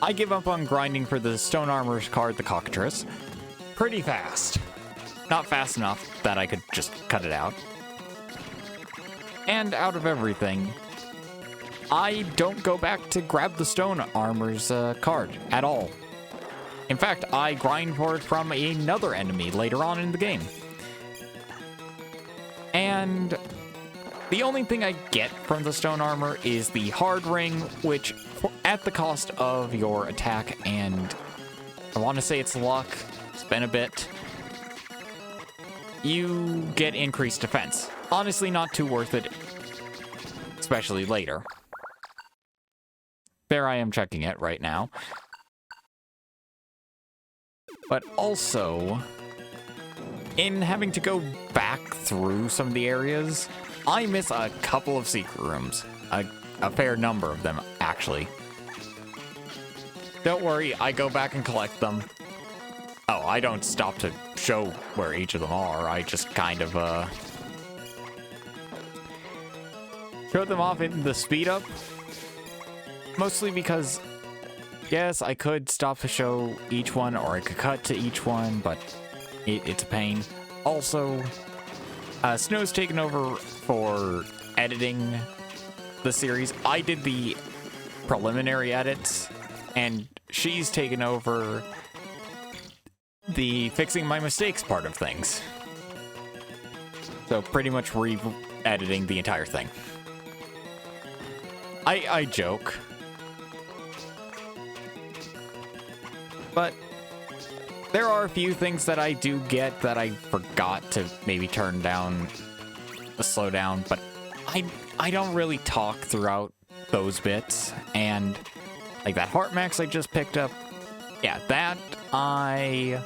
I give up on grinding for the stone armor card, the cockatrice, pretty fast. Not fast enough that I could just cut it out. And out of everything, I don't go back to grab the stone armor's card at all. In fact, I grind for it from another enemy later on in the game. And the only thing I get from the stone armor is the hard ring, which at the cost of your attack and I want to say it's luck, it's been a bit, you get increased defense. Honestly, not too worth it, especially later. There I am checking it right now. But also, in having to go back through some of the areas, I miss a couple of secret rooms. A fair number of them, actually. Don't worry, I go back and collect them. Oh, I don't stop to show where each of them are. I just kind of, show them off in the speed up. Mostly because, yes, I could stop to show each one, or I could cut to each one, but it's a pain. Also, Snow's taken over for editing the series. I did the preliminary edits, and she's taken over the fixing my mistakes part of things. So pretty much re-editing the entire thing. I joke. But there are a few things that I do get that I forgot to maybe turn down, slow down, but I don't really talk throughout those bits. And like that heart max I just picked up, yeah, that I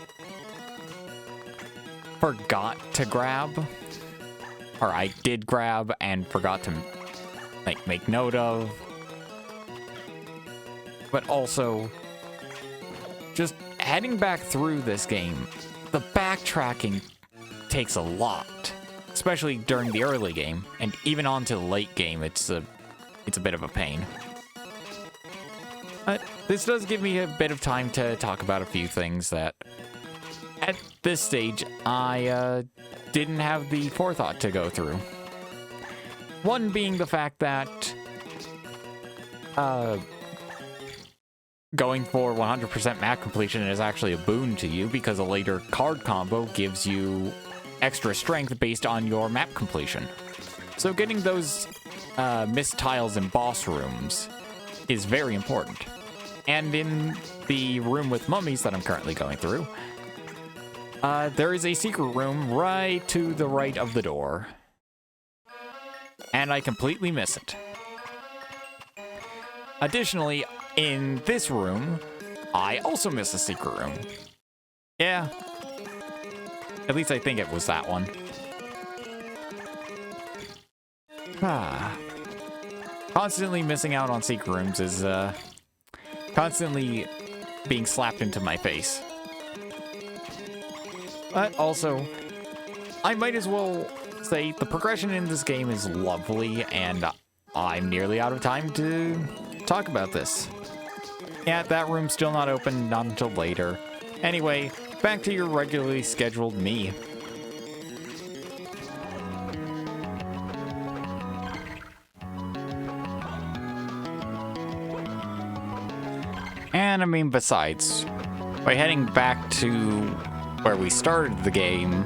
forgot to grab, or I did grab and forgot to like make note of. But also, just heading back through this game, the backtracking takes a lot, especially during the early game, and even on to the late game, it's a bit of a pain. But this does give me a bit of time to talk about a few things that, at this stage, I didn't have the forethought to go through. One being the fact that going for 100% map completion is actually a boon to you, because a later card combo gives you extra strength based on your map completion. So getting those missed tiles in boss rooms is very important. And in the room with mummies that I'm currently going through, there is a secret room right to the right of the door. And I completely miss it. Additionally, in this room, I also miss a secret room. Yeah. At least I think it was that one. Constantly missing out on secret rooms is, constantly being slapped into my face. But also, I might as well say the progression in this game is lovely, and I'm nearly out of time to talk about this. Yeah, that room's still not open, not until later. Anyway, back to your regularly scheduled me. And I mean, besides, by heading back to where we started the game,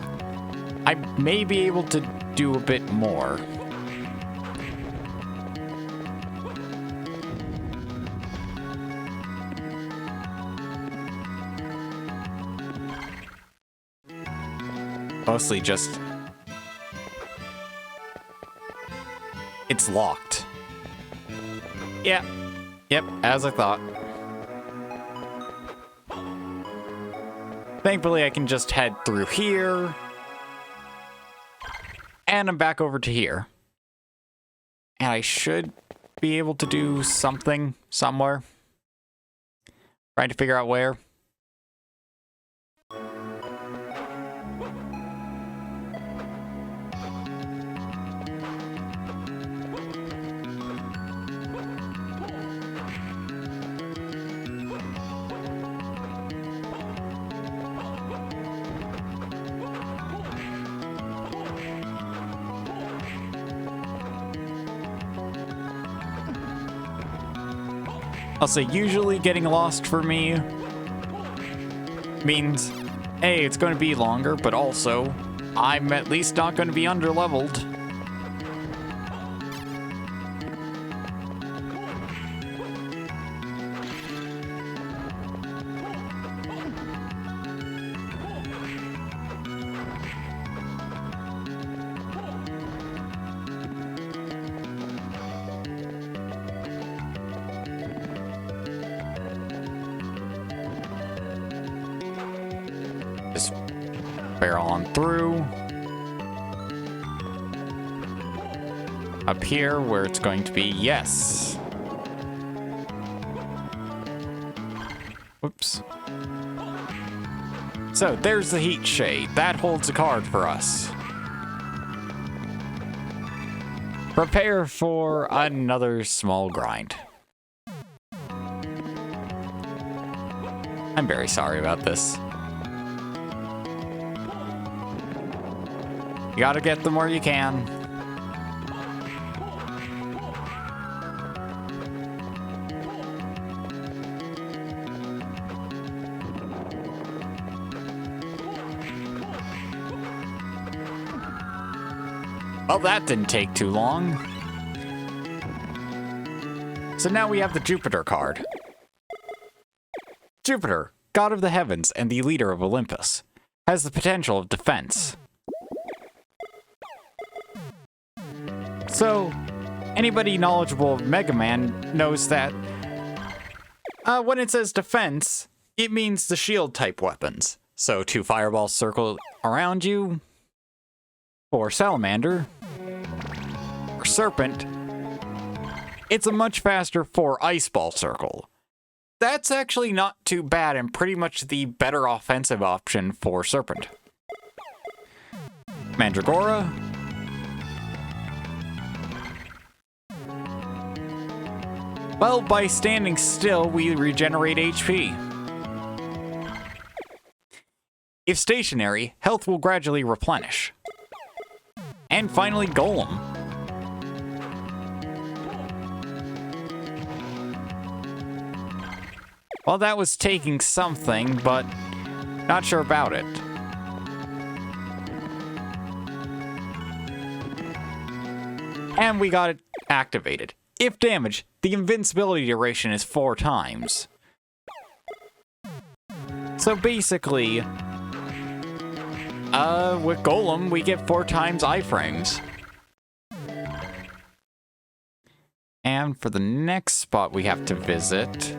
I may be able to do a bit more. Mostly just... it's locked. Yeah. Yep, as I thought. Thankfully, I can just head through here. And I'm back over to here. And I should be able to do something somewhere. Trying to figure out where. I'll say usually getting lost for me means, hey, it's going to be longer, but also I'm at least not going to be underleveled. Just barrel on through. Up here where it's going to be, yes. Whoops. So there's the heat shade. That holds a card for us. Prepare for another small grind. I'm very sorry about this. You gotta get them where you can. Well, that didn't take too long. So now we have the Jupiter card. Jupiter, god of the heavens and the leader of Olympus, has the potential of defense. So, anybody knowledgeable of Mega Man knows that when it says defense, it means the shield type weapons. So 2 fireballs circle around you, or Salamander, or Serpent. It's a much faster 4 ice ball circle. That's actually not too bad and pretty much the better offensive option for Serpent. Mandragora. Well, by standing still, we regenerate HP. If stationary, health will gradually replenish. And finally, Golem. Well, that was taking something, but not sure about it. And we got it activated. If damaged, the invincibility duration is 4 times. So basically, with Golem, we get 4 times iframes. And for the next spot we have to visit,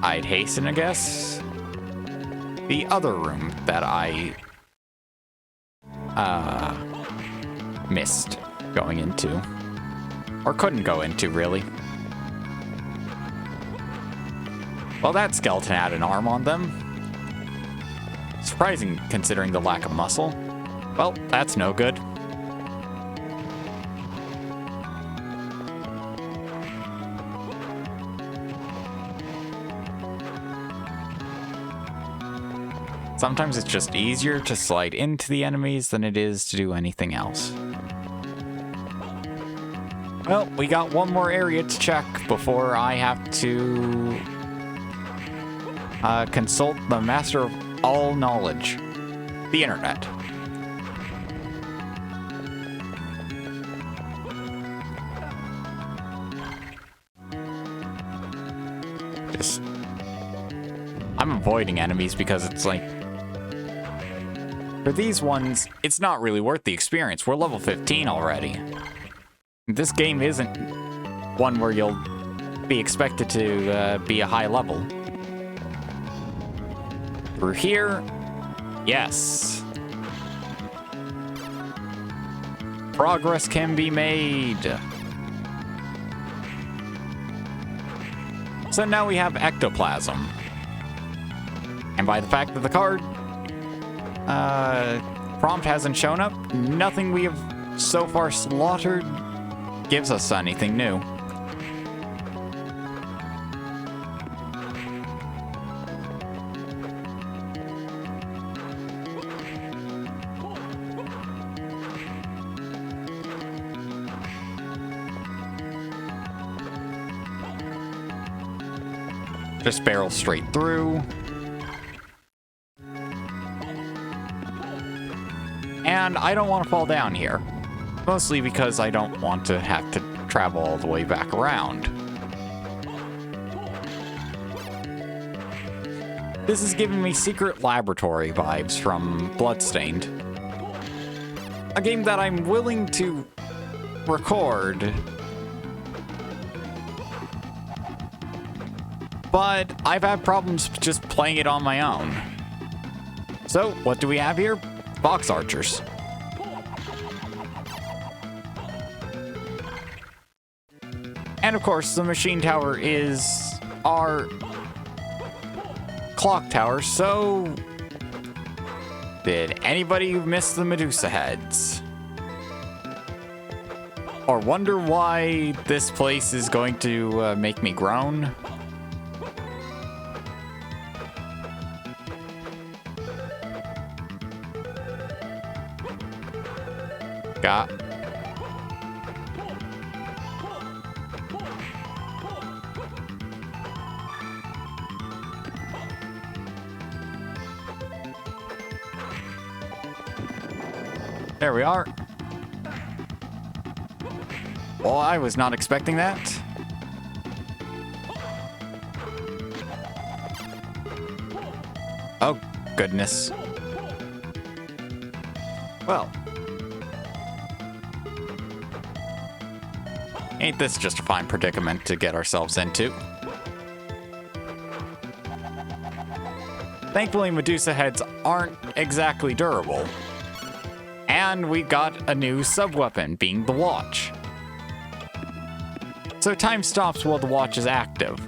I'd hasten, I guess, the other room that I missed going into, or couldn't go into, really. Well, that skeleton had an arm on them. Surprising considering the lack of muscle. Well, that's no good. Sometimes it's just easier to slide into the enemies than it is to do anything else. Well, we got one more area to check before I have to consult the master of all knowledge, the internet. I'm avoiding enemies because it's like, for these ones, it's not really worth the experience. We're level 15 already. This game isn't one where you'll be expected to be a high level. Through here, yes. Progress can be made. So now we have ectoplasm. And by the fact that the card prompt hasn't shown up, nothing we have so far slaughtered gives us anything new. Just barrel straight through. And I don't want to fall down here. Mostly because I don't want to have to travel all the way back around. This is giving me Secret Laboratory vibes from Bloodstained. A game that I'm willing to record, but I've had problems just playing it on my own. So, what do we have here? Box archers. And of course, the machine tower is our clock tower, so did anybody miss the Medusa heads? Or wonder why this place is going to make me groan? Got. There we are. Well, I was not expecting that. Oh, goodness. Well. Ain't this just a fine predicament to get ourselves into? Thankfully, Medusa heads aren't exactly durable. And we got a new sub-weapon, being the watch. So time stops while the watch is active.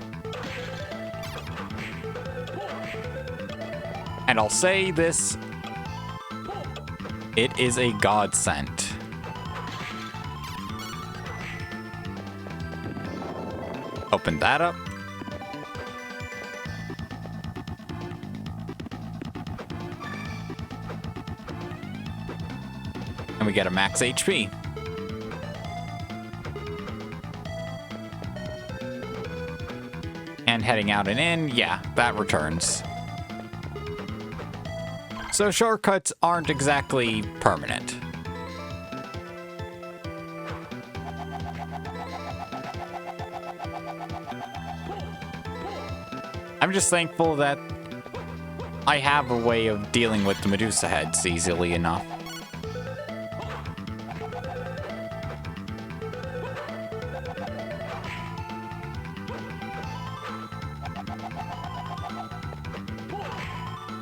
And I'll say this, it is a godsend. Open that up. And we get a max HP. And heading out and in, yeah, that returns. So shortcuts aren't exactly permanent. I'm just thankful that I have a way of dealing with the Medusa heads easily enough.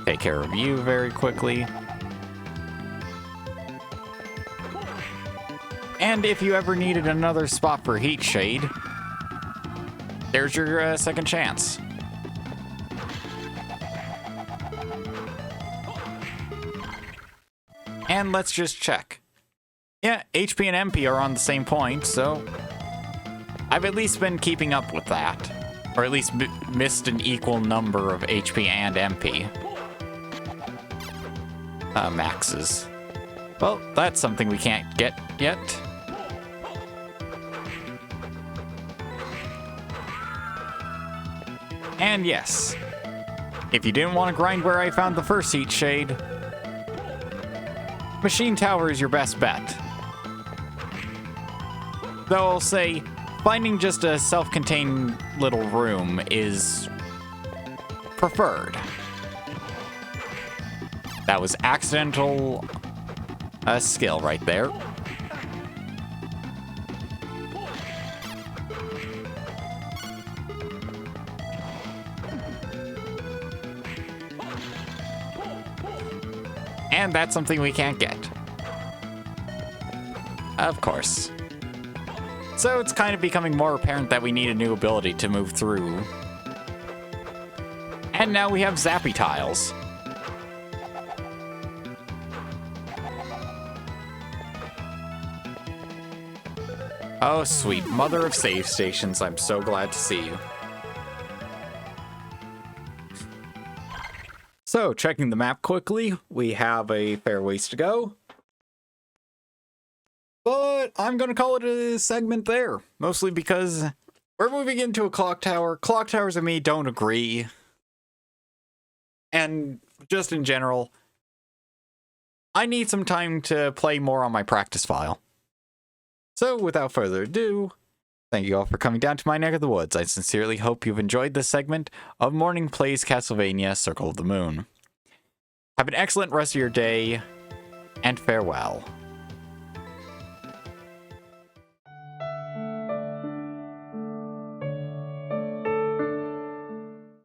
Take care of you very quickly. And if you ever needed another spot for Heat Shade, there's your second chance. And let's just check. Yeah, HP and MP are on the same point, so I've at least been keeping up with that. Or at least missed an equal number of HP and MP. Maxes. Well, that's something we can't get yet. And yes, if you didn't want to grind where I found the first Heat Shade, Machine Tower is your best bet. Though I'll say, finding just a self-contained little room is preferred. That was accidental skill right there. And that's something we can't get. Of course. So it's kind of becoming more apparent that we need a new ability to move through. And now we have Zappy Tiles. Oh, sweet mother of save stations, I'm so glad to see you. So, checking the map quickly, we have a fair ways to go. But I'm going to call it a segment there, mostly because We're moving into a clock tower. Clock towers and me don't agree. And just in general, I need some time to play more on my practice file. So without further ado, thank you all for coming down to my neck of the woods. I sincerely hope you've enjoyed this segment of Morning Plays Castlevania Circle of the Moon. Have an excellent rest of your day, and farewell.